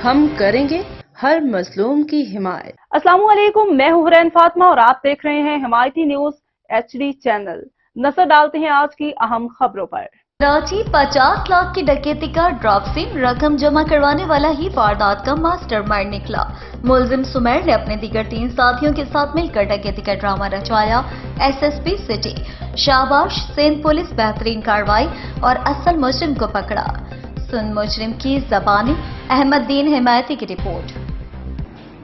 हम करेंगे हर मजलूम की हिमायत। अस्सलामुअलैकुम, मैं हूं हुरैन फातिमा और आप देख रहे हैं हिमायती न्यूज HD चैनल। नजर डालते हैं आज की अहम खबरों पर। कराची 50 लाख की डकैती का ड्रॉप सिम रकम जमा करवाने वाला ही वारदात का मास्टरमाइंड निकला। मुलजिम सुमेर ने अपने दीगर 3 साथियों के साथ मिलकर डकैती का ड्रामा रचवाया। SSP सिटी शाबाश सिंध पुलिस बेहतरीन कार्रवाई और असल मुजरिम को पकड़ा। सुन मुजरिम की ज़बानी, अहमदुद्दीन हिमायती की रिपोर्ट।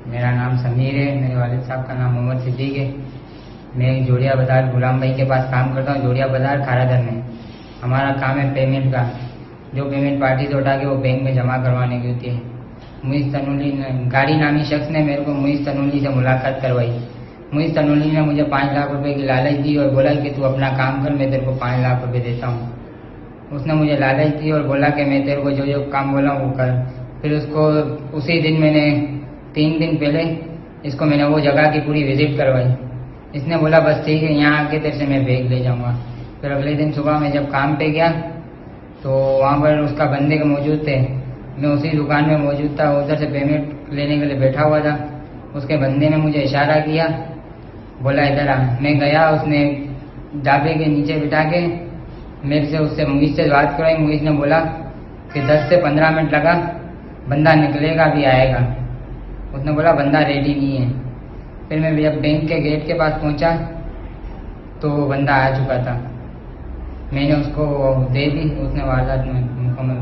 मेरा नाम समीर है, मेरे वालिद साहब का नाम मोहम्मद सिद्दीक है। मैं जोड़िया बाजार गुलाम भाई के पास काम करता हूँ, जोड़िया बाजार खारादर में। हमारा काम है पेमेंट का, जो पेमेंट पार्टी से उठा के वो बैंक में जमा करवाने की होती है। मुइज़ तनूली गाड़ी नामी शख्स ने मेरे को मुइज़ तनूली से मुलाकात करवाई। मुइज़ तनूली ने मुझे 5 लाख रुपए की लालच दी और बोला कि तू अपना काम कर, मैं तेरे को 5 लाख रुपए देता हूँ। उसने मुझे लालच दी और बोला कि मैं तेरे को जो जो काम बोला वो कर। फिर उसको उसी दिन मैंने 3 दिन पहले इसको मैंने वो जगह की पूरी विजिट करवाई। इसने बोला बस ठीक है, यहाँ आके तेरे से मैं बैग ले जाऊँगा। फिर अगले दिन सुबह मैं जब काम पे गया तो वहाँ पर उसका बंदे के मौजूद थे। मैं उसी दुकान में मौजूद था, उधर से पेमेंट लेने के लिए बैठा हुआ था। उसके बंदे ने मुझे इशारा किया, बोला इधर आ। मैं गया, उसने ढाबे के नीचे बिठा के मेरे से उससे मुइज़ से बात कराई। मुइज़ ने बोला कि 10 से 15 मिनट लगा, बंदा निकलेगा भी आएगा। उसने बोला बंदा रेडी नहीं है। फिर मैं जब बैंक के गेट के पास पहुंचा तो बंदा आ चुका था। मैंने उसको दे दी, उसने वारदात में मुकम्मल